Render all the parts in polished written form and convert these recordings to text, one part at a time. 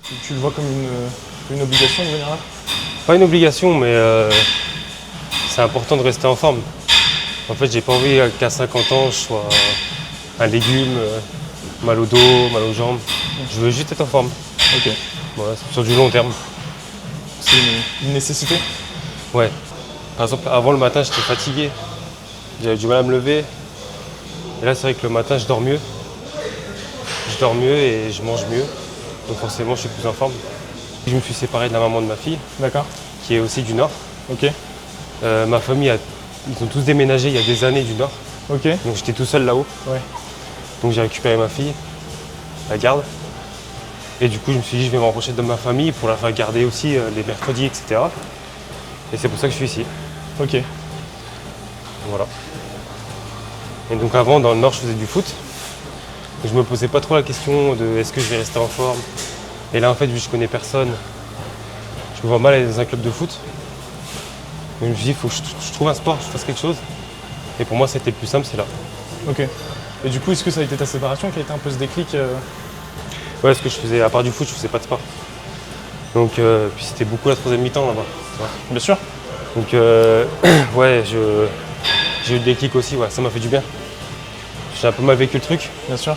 Tu le vois comme une obligation de venir là? Pas une obligation, mais c'est important de rester en forme. En fait, j'ai pas envie qu'à 50 ans, je sois un légume, mal au dos, mal aux jambes. Je veux juste être en forme. Ok. Voilà, c'est sur du long terme. C'est une nécessité? Ouais. Par exemple, avant le matin, j'étais fatigué. J'avais du mal à me lever. Et là, c'est vrai que le matin, je dors mieux. Je dors mieux et je mange mieux. Donc forcément, je suis plus en forme. Je me suis séparé de la maman de ma fille, D'accord. qui est aussi du Nord. Ok. Ma famille, ils ont tous déménagé il y a des années du Nord. Ok. Donc j'étais tout seul là-haut. Ouais. Donc j'ai récupéré ma fille, la garde. Et du coup, je me suis dit, je vais me rapprocher de ma famille pour la faire garder aussi les mercredis, etc. Et c'est pour ça que je suis ici. Ok. Voilà. Et donc avant, dans le Nord, je faisais du foot. Donc, je me posais pas trop la question de est-ce que je vais rester en forme. Et là, en fait, vu que je connais personne, je me vois mal aller dans un club de foot. Donc je me suis dit, il faut que je trouve un sport, que je fasse quelque chose. Et pour moi, c'était le plus simple, c'est là. Ok. Et du coup, est-ce que ça a été ta séparation qui a été un peu ce déclic Ouais, ce que je faisais, à part du foot, je faisais pas de sport. Donc, puis c'était beaucoup la troisième mi-temps là-bas. Tu vois. Bien sûr. Donc, ouais, j'ai eu le déclic aussi, ouais, ça m'a fait du bien. J'ai un peu mal vécu le truc. Bien sûr.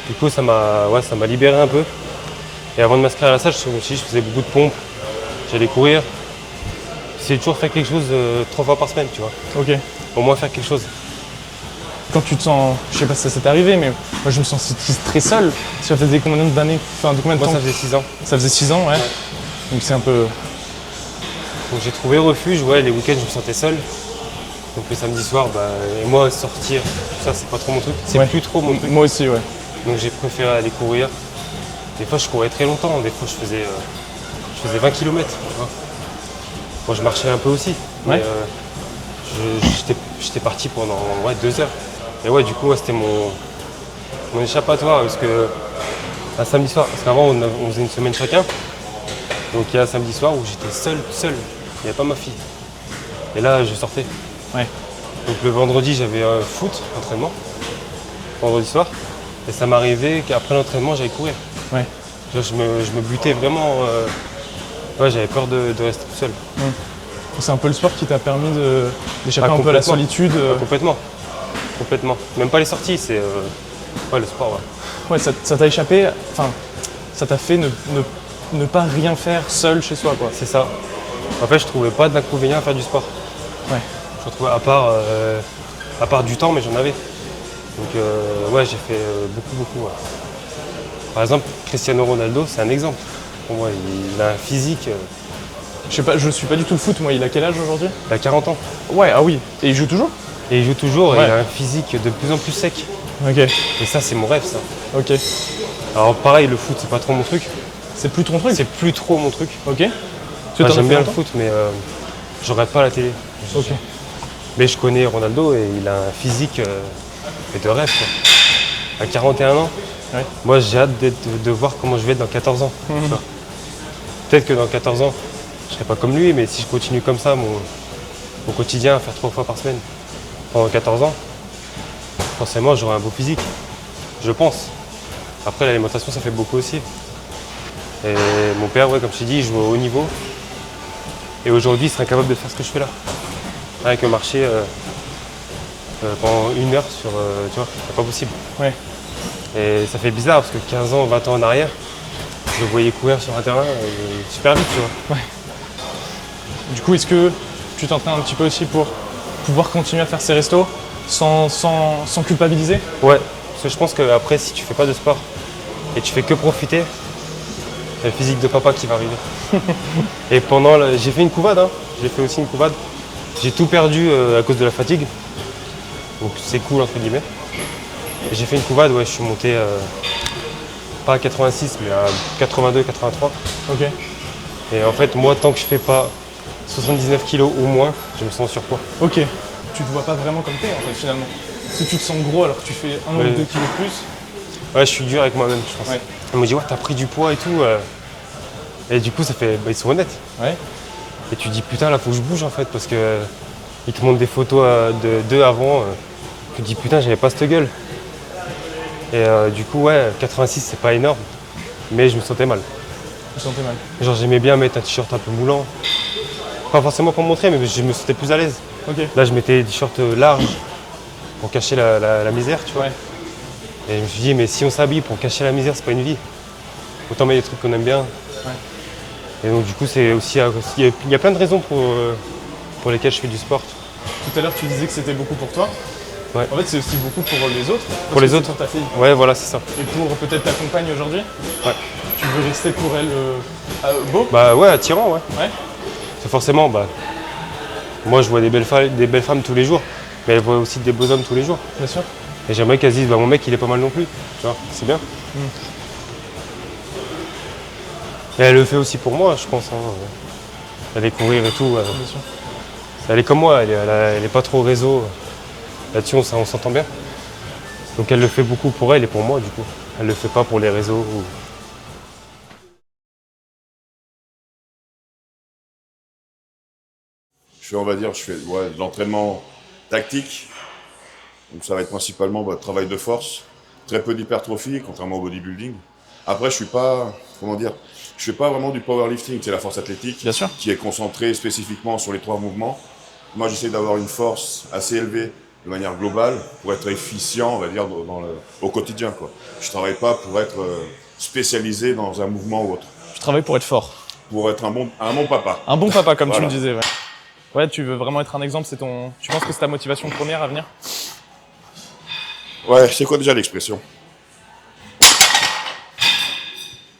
Du coup, ça m'a libéré un peu. Et avant de m'inscrire à la salle, je me suis dit, je faisais beaucoup de pompes, j'allais courir. C'est toujours faire quelque chose 3 fois par semaine, tu vois. Ok. Au moins faire quelque chose. Quand tu te sens, je sais pas si ça s'est arrivé, mais moi je me sens très seul. Ça faisait combien d'années, enfin de combien de Moi, temps? ça faisait 6 ans. Ça faisait 6 ans, ouais. Donc c'est un peu. Donc j'ai trouvé refuge, ouais, les week-ends, je me sentais seul. Donc le samedi soir, et moi, sortir, tout ça, c'est pas trop mon truc. C'est Ouais. plus trop mon truc. Moi aussi, ouais. Donc j'ai préféré aller courir. Des fois, je courais très longtemps. Des fois, je faisais 20 km, tu vois. Bon, je marchais un peu aussi. Ouais. Mais j'étais parti pendant 2 heures. Et ouais, du coup, ouais, c'était mon échappatoire. Parce que un samedi soir, parce qu'avant, on faisait une semaine chacun. Donc il y a un samedi soir où j'étais seul. Il n'y avait pas ma fille. Et là, je sortais. Ouais. Donc le vendredi, j'avais un foot, entraînement, vendredi soir. Et ça m'arrivait qu'après l'entraînement, j'allais courir. Ouais. Genre, je me butais vraiment. Ouais, j'avais peur de rester tout seul. C'est un peu le sport qui t'a permis d'échapper Ah, un peu à la complètement. solitude. Complètement. Même pas les sorties, c'est ouais, le sport. Ouais. Ouais, ça t'a échappé, enfin, ça t'a fait ne pas rien faire seul chez soi, quoi. C'est ça. En fait, je trouvais pas d'inconvénient à faire du sport. Ouais. Je retrouvais à part du temps, mais j'en avais. Donc ouais, j'ai fait beaucoup. Ouais. Par exemple, Cristiano Ronaldo, c'est un exemple. Pour moi, il a un physique. Je sais pas, je suis pas du tout le foot, moi. Il a quel âge aujourd'hui? Il a 40 ans. Ouais, ah oui. Et il joue toujours? Et il joue toujours et Ouais. il a un physique de plus en plus sec. Ok. Et ça, c'est mon rêve, ça. Ok. Alors pareil, le foot, c'est pas trop mon truc. C'est plus ton truc? C'est plus trop mon truc. Ok. Tu Enfin, t'en as j'aime fait bien le longtemps? foot, mais je regarde pas la télé. Ok. Mais je connais Ronaldo et il a un physique de rêve, quoi. À 41 ans, Ouais. moi j'ai hâte de voir comment je vais être dans 14 ans. Tu vois. Peut-être que dans 14 ans, je serai pas comme lui, mais si je continue comme ça, mon quotidien, à faire 3 fois par semaine pendant 14 ans, forcément j'aurai un beau physique. Je pense. Après, l'alimentation, ça fait beaucoup aussi. Et mon père, ouais, comme je t'ai dit, il joue au haut niveau. Et aujourd'hui, il serait incapable de faire ce que je fais là. Avec un marché pendant 1 heure sur. Tu vois, c'est pas possible. Ouais. Et ça fait bizarre parce que 15 ans, 20 ans en arrière, je le voyais courir sur un terrain super vite, tu vois. Du coup, est-ce que tu t'entraînes un petit peu aussi pour pouvoir continuer à faire ces restos sans culpabiliser? Ouais, parce que je pense qu'après, si tu fais pas de sport et tu fais que profiter, il y a le physique de papa qui va arriver. Et j'ai fait une couvade, hein. J'ai fait aussi une couvade. J'ai tout perdu à cause de la fatigue. Donc c'est cool entre guillemets. Et j'ai fait une couvade, ouais, je suis monté pas à 86 mais à 82, 83. Ok. Et en fait moi tant que je fais pas 79 kilos ou moins, je me sens en surpoids. Ok. Tu te vois pas vraiment comme t'es en fait finalement. Si tu te sens gros alors que tu fais 1 ou Ouais. 2 kilos de plus. Ouais, je suis dur avec moi-même, je pense. Ouais. On me dit ouais t'as pris du poids et tout. Et du coup ça fait. Ils sont honnêtes. Ouais. Et tu dis putain là faut que je bouge en fait parce que ils te montrent des photos d'eux avant. Tu te dis putain j'avais pas cette gueule. Et du coup ouais 86 c'est pas énorme mais je me sentais mal. Tu te sentais mal. Genre j'aimais bien mettre un t-shirt un peu moulant. Pas forcément pour montrer, mais je me sentais plus à l'aise. Ok. Là, je mettais des t-shirts larges pour cacher la misère, tu vois. Ouais. Et je me suis dit, mais si on s'habille pour cacher la misère, c'est pas une vie. Autant mettre des trucs qu'on aime bien. Ouais. Et donc du coup, c'est aussi, il y a plein de raisons pour lesquelles je fais du sport. Tout à l'heure, tu disais que c'était beaucoup pour toi. Ouais. En fait, c'est aussi beaucoup pour les autres. Pour les autres. Pour ta fille. Ouais, voilà, c'est ça. Et pour peut-être ta compagne aujourd'hui. Ouais. Tu veux rester pour elle beau. Bah ouais, attirant, ouais. Ouais. C'est forcément, bah, moi je vois des belles femmes tous les jours, mais elle voit aussi des beaux hommes tous les jours. Bien sûr. Et j'aimerais qu'elle se dise, bah, mon mec il est pas mal non plus, tu vois, c'est bien. Et elle le fait aussi pour moi, je pense. Hein. Aller courir et tout. Bien sûr. Elle est comme moi, elle est pas trop réseau. Là-dessus, on s'entend bien. Donc elle le fait beaucoup pour elle et pour moi, du coup. Elle le fait pas pour les réseaux. Je fais de l'entraînement tactique. Donc ça va être principalement travail de force, très peu d'hypertrophie, contrairement au bodybuilding. Après, je fais pas vraiment du powerlifting, c'est la force athlétique, Bien sûr. qui est concentrée spécifiquement sur les 3 mouvements. Moi, j'essaie d'avoir une force assez élevée de manière globale pour être efficient, on va dire, au quotidien, quoi. Je travaille pas pour être spécialisé dans un mouvement ou autre. Je travaille pour être fort. Pour être un bon papa. Un bon papa, comme Voilà. tu me disais. Ouais. Ouais, tu veux vraiment être un exemple. Tu penses que c'est ta motivation première à venir? Ouais, c'est quoi déjà l'expression?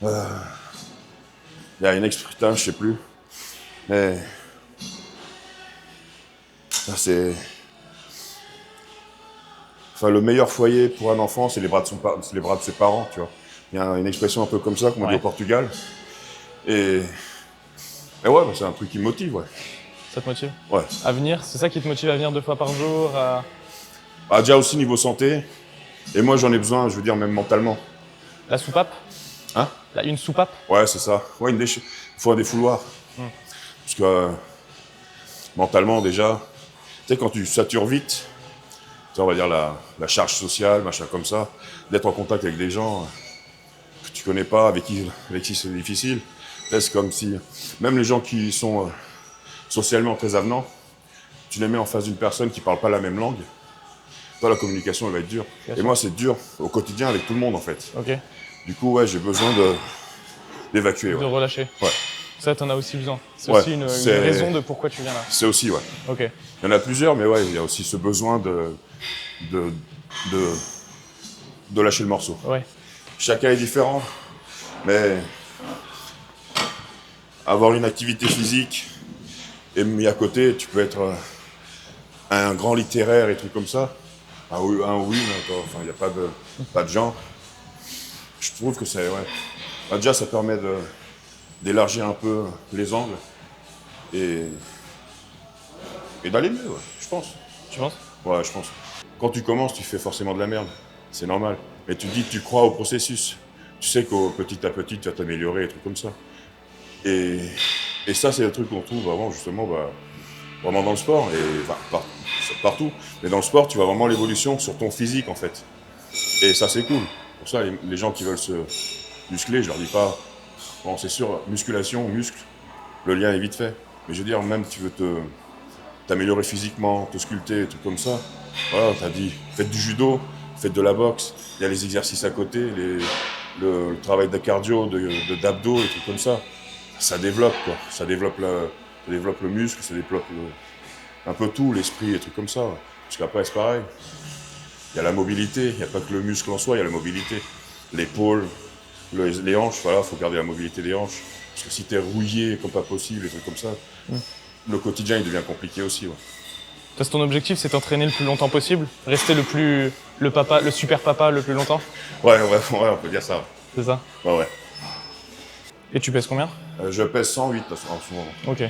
Il y a une expression, je sais plus. Mais. Ça, c'est. Enfin, le meilleur foyer pour un enfant, c'est les bras de ses parents, tu vois. Il y a une expression un peu comme ça qu'on dit au Portugal. Et ouais, c'est un truc qui me motive, ouais. Ça te motive? Ouais. À venir, c'est ça qui te motive à venir 2 fois par jour Déjà aussi niveau santé. Et moi, j'en ai besoin, je veux dire, même mentalement. La soupape? Hein? Une soupape? Ouais, c'est ça. Ouais, il faut un défouloir. Parce que mentalement, déjà, tu sais, quand tu satures vite, on va dire la charge sociale, machin comme ça, d'être en contact avec des gens que tu connais pas, avec qui c'est difficile. Là, c'est comme si, même les gens qui sont socialement très avenants, tu les mets en face d'une personne qui parle pas la même langue, toi, la communication, elle va être dure. Et moi, c'est dur au quotidien avec tout le monde, en fait. Ok. Du coup, ouais, j'ai besoin d'évacuer. De Ouais. relâcher. Ouais. Ça, t'en as aussi besoin. C'est Ouais, aussi une c'est- raison de pourquoi tu viens là. C'est aussi, ouais. Ok. Il y en a plusieurs, mais ouais, il y a aussi ce besoin de lâcher le morceau. Ouais. Chacun est différent, mais avoir une activité physique et mis à côté, tu peux être un grand littéraire et trucs comme ça. Oui, mais enfin, il n'y a pas de genre. Je trouve que c'est, ouais. Déjà, ça permet d'élargir un peu les angles et d'aller mieux, ouais, je pense. Tu penses? Ouais, je pense. Quand tu commences, tu fais forcément de la merde. C'est normal. Mais tu dis que tu crois au processus. Tu sais qu'au petit à petit, tu vas t'améliorer, des trucs comme ça. Et ça, c'est le truc qu'on trouve vraiment, justement, vraiment dans le sport. Et partout. Mais dans le sport, tu vois vraiment l'évolution sur ton physique, en fait. Et ça, c'est cool. Pour ça, les gens qui veulent se muscler, je leur dis pas... Bon, c'est sûr, musculation, muscle, le lien est vite fait. Mais je veux dire, même tu veux t'améliorer physiquement, te sculpter, des trucs comme ça. Voilà, t'as dit, faites du judo, faites de la boxe, il y a les exercices à côté, le travail de cardio, d'abdos, des trucs comme ça. Ça développe, quoi. Ça développe le muscle, ça développe un peu tout, l'esprit, des trucs comme ça. Parce qu'après, c'est pareil. Il y a la mobilité, il n'y a pas que le muscle en soi, il y a la mobilité. L'épaule, les hanches, voilà, il faut garder la mobilité des hanches. Parce que si t'es rouillé comme pas possible, des trucs comme ça, le quotidien, il devient compliqué aussi, ouais. Toi, ton objectif, c'est t'entraîner le plus longtemps possible? Rester le super papa le plus longtemps? Ouais, on peut dire ça. C'est ça? Ouais. Et tu pèses combien? Je pèse 108 en ce moment. Ok.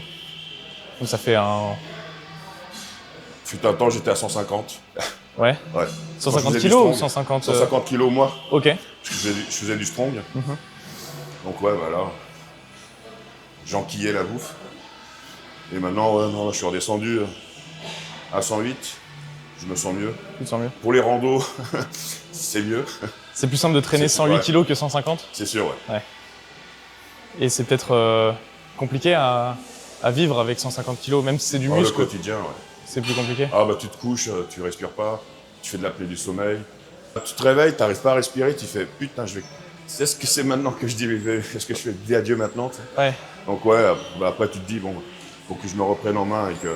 Donc ça fait un... Fut un temps, j'étais à 150. Ouais. Ouais. 150 Quand je faisais du kilos ou strong, 150 150 kilos, moi. Ok. Parce que je faisais du strong. Donc ouais, voilà. J'enquillais la bouffe. Et maintenant, ouais, non, je suis redescendu à 108. Je me sens mieux. Tu te sens mieux? Pour les randos, c'est mieux. C'est plus simple de traîner C'est- 108 ouais. kilos que 150? C'est sûr, ouais. Et c'est peut-être compliqué à vivre avec 150 kilos, même si c'est du Le muscle, quotidien, ouais. c'est plus compliqué. Ah bah tu te couches, tu respires pas, tu fais de l'apnée du sommeil. Tu te réveilles, tu n'arrives pas à respirer, tu fais putain, est-ce que c'est maintenant que je dis, est-ce que je dis adieu maintenant, tu sais. Ouais, Donc ouais, bah après tu te dis, bon, faut que je me reprenne en main et que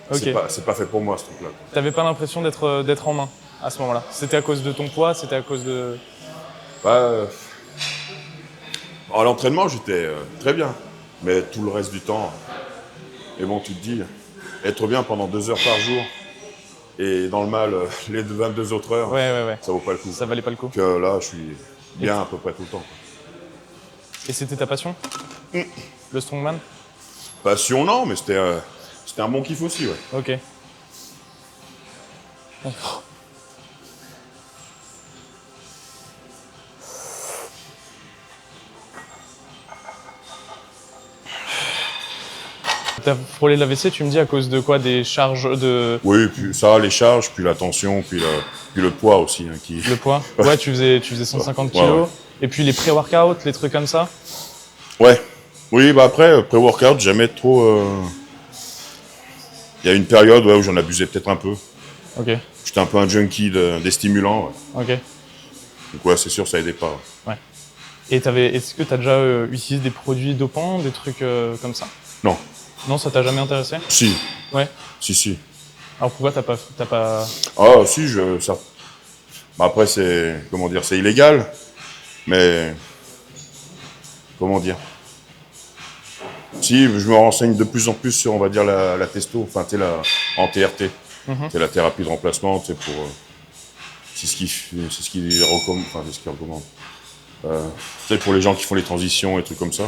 Ok. c'est pas fait pour moi ce truc-là. t'avais pas l'impression d'être en main à ce moment-là. C'était à cause de ton poids, c'était à cause de... Bah, à l'entraînement, j'étais très bien, mais tout le reste du temps, et bon, tu te dis, être bien pendant 2 heures par jour et dans le mal les 22 autres heures, Ouais. ça vaut pas le coup. Ça valait pas le coup. Donc là, je suis bien à peu près tout le temps. Et c'était ta passion Le strongman? Passion, non, mais c'était un bon kiff aussi, ouais. Ok. T'as frôlé l'AVC, tu me dis, à cause de quoi? Des charges de... Oui, puis ça, les charges, puis la tension, puis le poids aussi. Hein, Le poids? Ouais, tu faisais 150 Ouais, kilos. ouais. Et puis les pré-workouts, les trucs comme ça? Ouais. Oui, bah après, pré-workout, jamais trop... Il y a une période où j'en abusais peut-être un peu. Ok, J'étais un peu un junkie des stimulants. Ouais. ok. Donc ouais, c'est sûr, ça aidait pas. Ouais. Et est-ce que t'as déjà utilisé des produits dopants, des trucs comme ça? Non. Non, ça t'a jamais intéressé? Si. Ouais. Si. Alors pourquoi t'as pas... Ah, si, ça... Bah, après, c'est... Comment dire? C'est illégal. Mais... Comment dire? Si, je me renseigne de plus en plus sur, on va dire, la testo, enfin, tu sais, en TRT. C'est la thérapie de remplacement, tu sais, pour... c'est ce qu'ils recommandent. Enfin, c'est ce qu'ils recommandent. Tu sais, pour les gens qui font les transitions et trucs comme ça.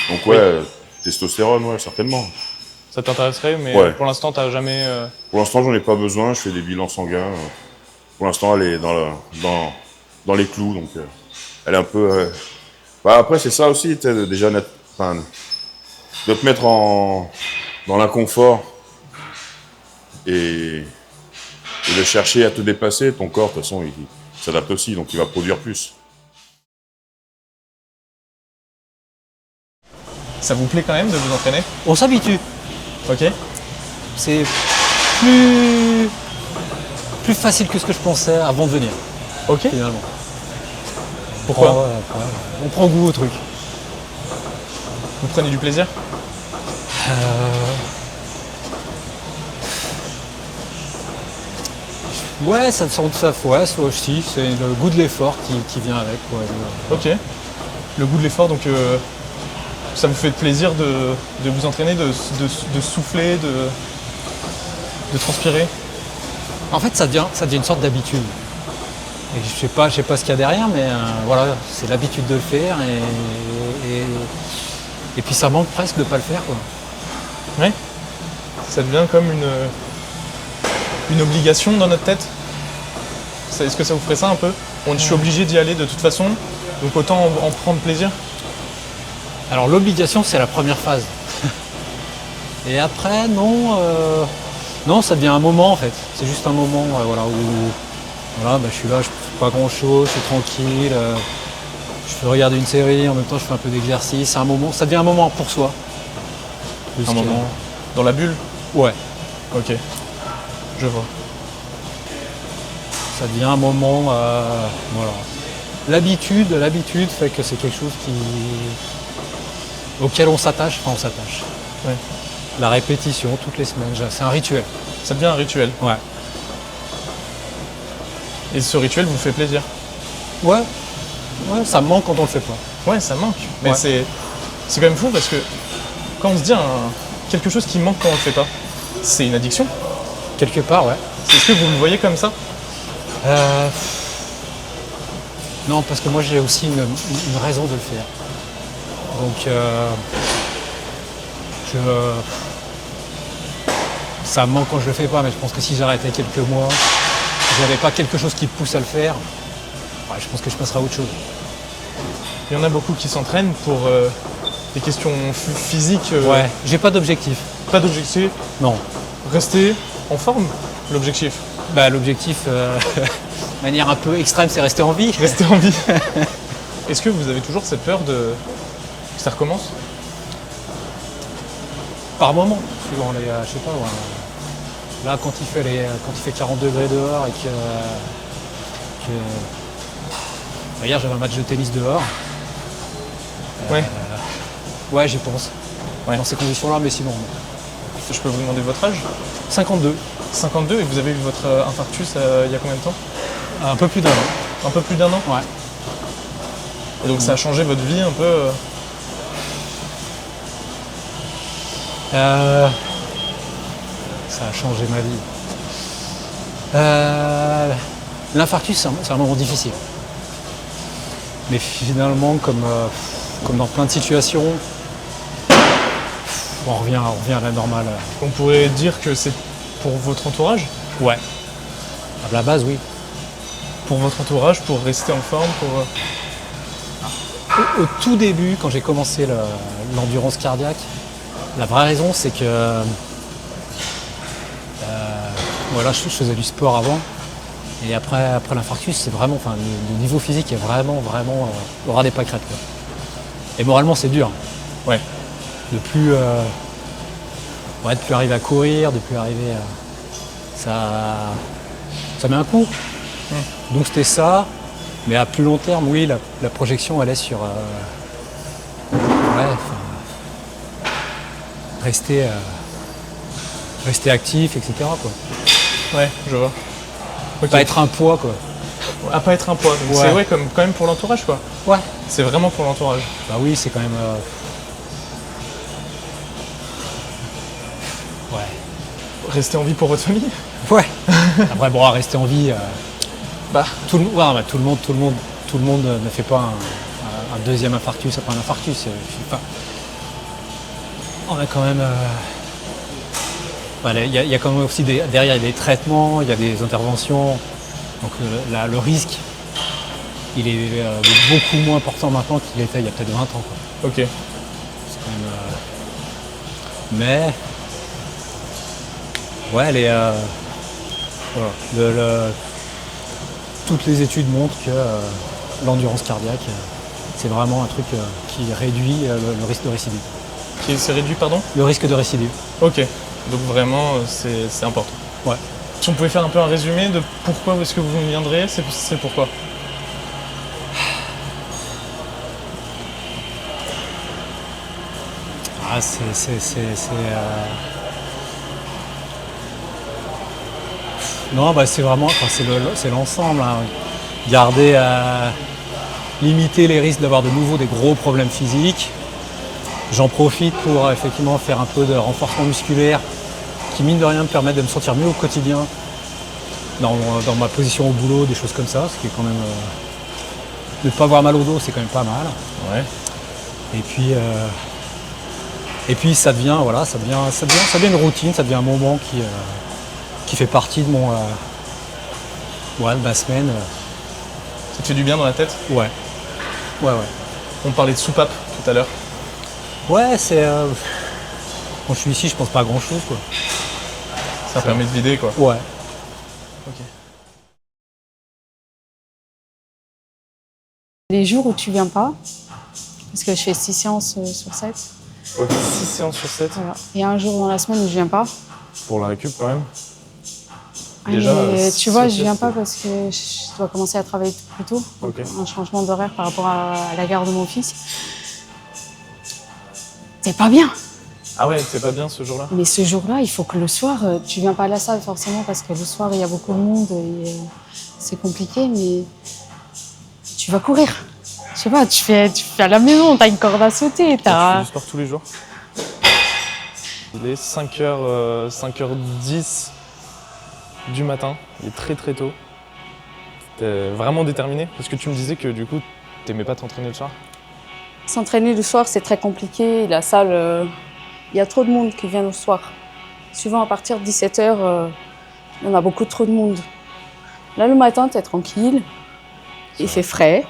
Donc, ouais, testostérone, ouais, certainement. Ça t'intéresserait, mais Ouais. pour l'instant, t'as jamais... Pour l'instant, j'en ai pas besoin, je fais des bilans sanguins. Pour l'instant, elle est dans les clous, donc elle est un peu... Bah, après, c'est ça aussi, tu sais, déjà, enfin, de te mettre dans l'inconfort et de chercher à te dépasser, ton corps, de toute façon, il s'adapte aussi, donc il va produire plus. Ça vous plaît quand même de vous entraîner? On s'habitue. Ok. C'est plus facile que ce que je pensais avant de venir, Ok. finalement. Pourquoi? On prend goût au truc. Vous prenez du plaisir? Ouais, ça aussi, c'est le goût de l'effort qui vient avec. Ouais. Ok. Le goût de l'effort, donc ça vous fait plaisir de vous entraîner, de souffler, de transpirer? En fait, ça devient une sorte d'habitude. Et je sais pas ce qu'il y a derrière, mais voilà, c'est l'habitude de le faire et puis ça manque presque de pas le faire, quoi. Ouais. Ça devient comme une obligation dans notre tête. Est-ce que ça vous ferait ça un peu? Je suis obligé d'y aller de toute façon, donc autant en prendre plaisir? Alors l'obligation, c'est la première phase. Et après, non, ça devient un moment en fait. C'est juste un moment, voilà, où voilà, je suis là, je fais pas grand chose, je suis tranquille, je peux regarder une série, en même temps je fais un peu d'exercice. C'est un moment, ça devient un moment pour soi. Plus Un que- moment dans la bulle? Ouais, Ok. Je vois. ça devient un moment, voilà. L'habitude fait que c'est quelque chose auquel on s'attache, enfin on s'attache. Ouais. La répétition toutes les semaines, c'est un rituel. Ça devient un rituel. Ouais. Et ce rituel vous fait plaisir? Ouais, ça me manque quand on le fait pas. Ouais, ça manque. Mais Ouais. c'est quand même fou parce que quand on se dit quelque chose qui manque quand on le fait pas, c'est une addiction. Quelque part, ouais. Est-ce que vous le voyez comme ça? Non, parce que moi j'ai aussi une raison de le faire. Donc, ça me manque quand je le fais pas, mais je pense que si j'arrêtais quelques mois, si j'avais pas quelque chose qui me pousse à le faire, ouais, je pense que je passerais à autre chose. Il y en a beaucoup qui s'entraînent pour des questions physiques. Ouais, j'ai pas d'objectif. Pas d'objectif. Non. Rester en forme, l'objectif. Bah, l'objectif, de manière un peu extrême, c'est rester en vie. Rester en vie. Est-ce que vous avez toujours cette peur Ça recommence? Par moment, suivant les. Je sais pas, ouais. Là, quand il fait 40 degrés dehors et que hier, j'avais un match de tennis dehors. Ouais. Ouais, j'y pense. Ouais. Dans ces conditions-là, mais sinon. Je peux vous demander votre âge? 52. 52, et vous avez eu votre infarctus il y a combien de temps? Un peu plus d'1 an. Un peu plus d'1 an? Ouais. Et donc ça a changé votre vie un peu Ça a changé ma vie. L'infarctus, c'est un moment difficile. Mais finalement, comme dans plein de situations, on revient à la normale. On pourrait dire que c'est pour votre entourage? Ouais. À la base, oui. Pour votre entourage, pour rester en forme, pour... Au tout début, quand j'ai commencé l'endurance cardiaque, la vraie raison, c'est que voilà, je faisais du sport avant. Et après l'infarctus, c'est vraiment, enfin, le niveau physique est vraiment au ras des pâquerettes, quoi. Et moralement, c'est dur. Ouais. De plus arriver à courir, de plus arriver à... Ça met un coup. Donc c'était ça. Mais à plus long terme, oui, la projection, elle est sur... rester actif, etc., quoi. Ouais, je vois. Ok. Pas être un poids, quoi. À pas être un poids. Donc Ouais. c'est ouais, quand même pour l'entourage, quoi. Ouais. C'est vraiment pour l'entourage. Bah oui, c'est quand même... Ouais. Rester en vie pour votre famille? Ouais. Après, bon, à rester en vie... Bah, tout le monde ne fait pas un deuxième infarctus après un infarctus. Enfin, on a quand même... Il y a quand même aussi derrière, il y a des traitements, il y a des interventions. Donc le risque, il est beaucoup moins important maintenant qu'il était il y a peut-être 20 ans, quoi. ok. C'est quand même, mais ouais, voilà. Toutes les études montrent que l'endurance cardiaque, c'est vraiment un truc qui réduit le risque de récidive. Qui s'est réduit, pardon? Le risque de récidive. Ok. Donc vraiment, c'est important. Ouais. Si on pouvait faire un peu un résumé de pourquoi est-ce que vous viendrez, c'est pourquoi? Ah, Non, bah c'est vraiment, enfin, c'est l'ensemble, hein. Garder à limiter les risques d'avoir de nouveau des gros problèmes physiques. J'en profite pour effectivement faire un peu de renforcement musculaire qui, mine de rien, me permet de me sentir mieux au quotidien dans ma position au boulot, des choses comme ça, ce qui est quand même... ne pas avoir mal au dos, c'est quand même pas mal. Ouais. Et puis ça devient une routine, ça devient un moment qui fait partie de de ma semaine. Ça te fait du bien dans la tête? Ouais. On parlait de soupape tout à l'heure. Ouais, c'est... Quand je suis ici, je pense pas à grand chose, quoi. Ça permet de vider, quoi. Ouais. Ok. Les jours où tu viens pas, parce que je fais 6 séances sur 7, Ok. 6 séances sur 7. voilà. Il y a un jour dans la semaine où je viens pas. Pour la récup, quand même. Et Déjà, tu vois, je c'est- viens pas parce que je dois commencer à travailler plus tôt. Donc, Ok. un changement d'horaire par rapport à la garde de mon fils. C'est pas bien. Ah ouais, c'est pas bien ce jour-là? Mais ce jour-là, il faut que le soir, tu viens pas à la salle forcément parce que le soir, il y a beaucoup de monde et c'est compliqué, mais tu vas courir. Je sais pas, tu fais à la maison, t'as une corde à sauter, Tu fais t'as... du sport tous les jours? Il est 5h10 du matin, il est très très tôt. T'es vraiment déterminé? Parce que tu me disais que du coup, t'aimais pas t'entraîner le soir? S'entraîner le soir, c'est très compliqué. La salle, il y a trop de monde qui vient le soir. Souvent, à partir de 17h, il y en a beaucoup trop de monde. Là, le matin, tu es tranquille, il fait frais,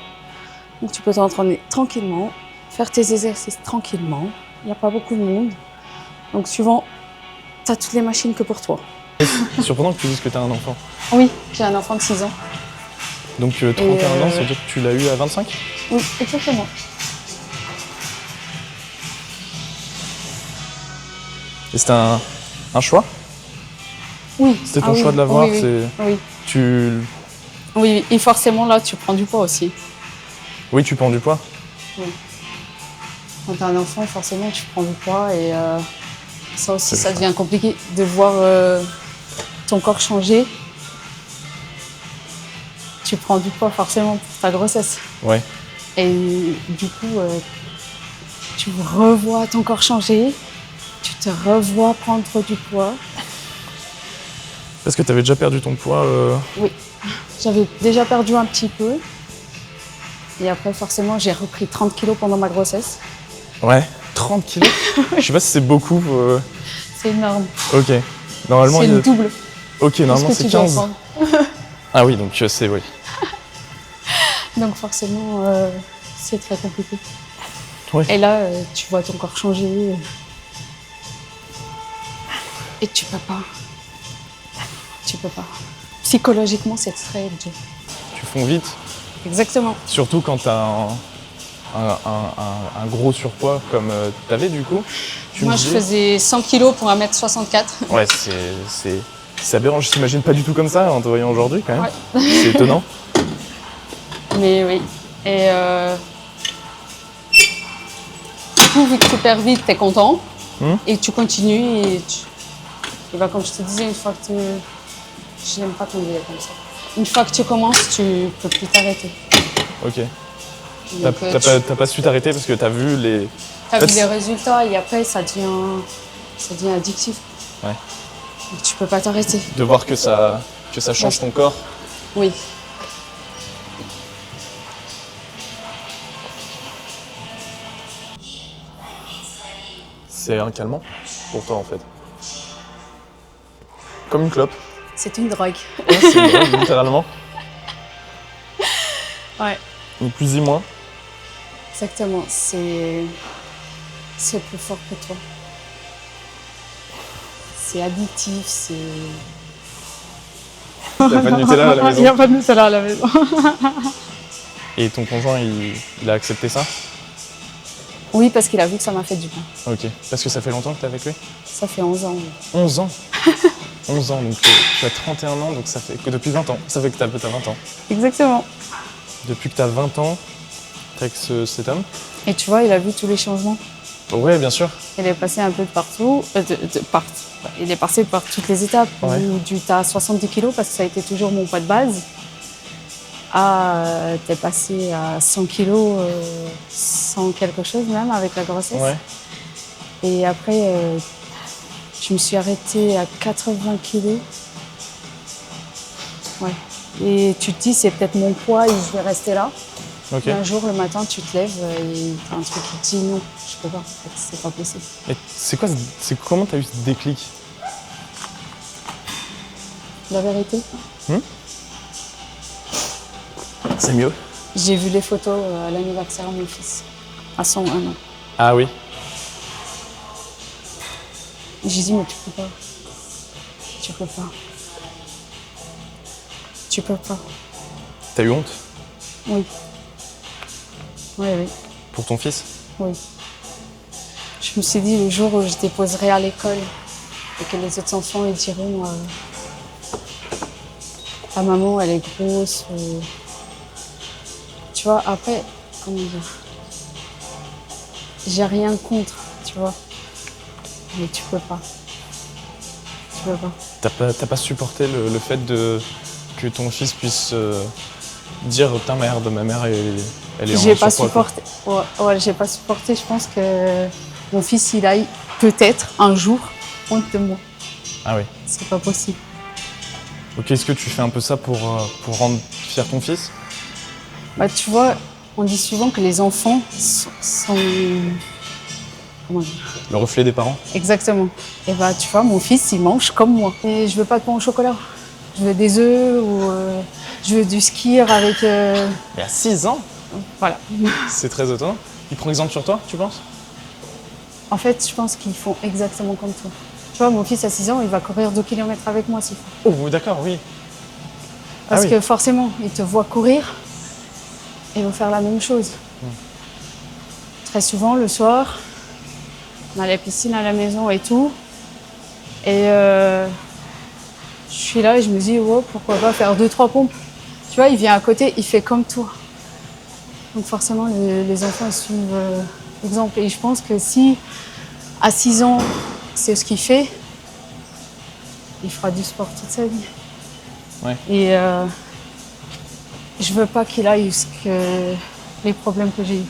donc tu peux t'entraîner tranquillement, faire tes exercices tranquillement. Il n'y a pas beaucoup de monde. Donc, souvent, tu as toutes les machines que pour toi. C'est surprenant que tu dises que t'as un enfant. Oui, j'ai un enfant de 6 ans. Donc 31 ans, ça veut dire que tu l'as eu à 25? Oui, exactement. Et c'était un choix? Oui. C'était ton choix de l'avoir, oui, oui. Oui, et forcément là, tu prends du poids aussi. Oui, tu prends du poids. Quand tu as un enfant, forcément, tu prends du poids et ça aussi, ça devient compliqué de voir ton corps changer. Tu prends du poids forcément pour ta grossesse. Ouais. Et du coup, tu revois ton corps changer, tu te revois prendre du poids. Parce que tu avais déjà perdu ton poids. Oui, j'avais déjà perdu un petit peu. Et après, forcément, j'ai repris 30 kilos pendant ma grossesse. Ouais. 30 kilos. Je sais pas si c'est beaucoup. C'est énorme. Ok. Normalement, C'est le double. Ok, de ce normalement que c'est tu dois 15. prendre. Ah oui, donc c'est oui. Donc forcément, c'est très compliqué. Oui. Et là, tu vois ton corps changer. Et tu peux pas. Tu peux pas. Psychologiquement, c'est très dur. Tu fonds vite. Exactement. Surtout quand t'as un gros surpoids comme t'avais du coup. Moi, je faisais 100 kilos pour 1m64. Ouais, c'est aberrant. Je t'imagine pas du tout comme ça en te voyant aujourd'hui quand même. Ouais. C'est étonnant. Mais oui. Et du coup, vu que tu perds vite, t'es content. Et tu continues. Et bah, comme je te disais, une fois que tu... Je n'aime pas qu'on dise comme ça. Une fois que tu commences, tu peux plus t'arrêter. Ok. Donc, T'as pas su t'arrêter parce que t'as vu les... T'as vu les résultats et après, ça devient addictif. Ouais. Donc, tu peux pas t'arrêter. De voir que ça change ton corps. Oui. C'est un calmant pour toi en fait. Comme une clope. C'est une drogue. Ouais, c'est une drogue, littéralement. Ouais. Ni plus ni moins. Exactement. C'est plus fort que toi. C'est addictif, c'est... T'as pas de Nutella à la Il n'y maison. a pas de Nutella à la maison. Et ton conjoint, il a accepté ça? Oui, parce qu'il a vu que ça m'a fait du bien. Ok. Parce que ça fait longtemps que t'es avec lui? Ça fait 11 ans. Oui. 11 ans 11 ans, donc tu as 31 ans, donc ça fait que depuis 20 ans. Ça fait que t'as 20 ans. Exactement. Depuis que t'as 20 ans, t'es avec cet homme? Et tu vois, il a vu tous les changements. Ouais, bien sûr. Il est passé un peu de partout. Il est passé par toutes les étapes. Ouais. Du t'as 70 kilos parce que ça a été toujours mon poids de base. T'es passé à 100 kilos, 100 quelque chose même avec la grossesse. Ouais. Et après, je me suis arrêtée à 80 kilos. Ouais. Et tu te dis, c'est peut-être mon poids et je vais rester là. Ok. Et un jour, le matin, tu te lèves et t'as un truc qui te dit non, je peux pas, en fait, c'est pas possible. Et comment t'as eu ce déclic? La vérité, C'est mieux. j'ai vu les photos à l'anniversaire de mon fils, à son 1 an. Ah oui. J'ai dit, mais tu peux pas. Tu peux pas. Tu peux pas. T'as eu honte Oui. Oui, oui, pour ton fils? oui. Je me suis dit, le jour où je déposerai à l'école et que les autres enfants ils diront ta maman, elle est grosse. Tu vois, après, comment dire, j'ai rien contre, tu vois. Mais tu peux pas. Tu peux pas. T'as pas supporté le fait que ton fils puisse dire ta merde, ma mère elle est en J'ai pas surpoids, quoi. supporté. Ouais, j'ai pas supporté. Je pense que mon fils, il aille peut-être un jour honte de moi. Ah oui. C'est pas possible. Ok, est-ce que tu fais un peu ça pour rendre fier ton fils? Bah, tu vois, on dit souvent que les enfants sont... Comment dire? Le reflet des parents? Exactement. Et bah, tu vois, mon fils, il mange comme moi. Et je veux pas de pain au chocolat. Je veux des œufs ou je veux du skyr avec... Mais à 6 ans? Voilà. C'est très étonnant. Il prend exemple sur toi, tu penses? En fait, je pense qu'ils font exactement comme toi. Tu vois, mon fils à 6 ans, il va courir 2 km avec moi s'il faut. Oh, d'accord, oui. Parce Ah oui. que forcément, il te voit courir et il va faire la même chose. Très souvent, le soir, on a la piscine à la maison et tout. Et je suis là et je me dis, oh, pourquoi pas faire 2-3 pompes. Tu vois, il vient à côté, il fait comme toi. Donc forcément, les enfants ils suivent l'exemple. Et je pense que si, à 6 ans, c'est ce qu'il fait, il fera du sport toute sa vie. Ouais. Et je veux pas qu'il aille les problèmes que j'ai eus.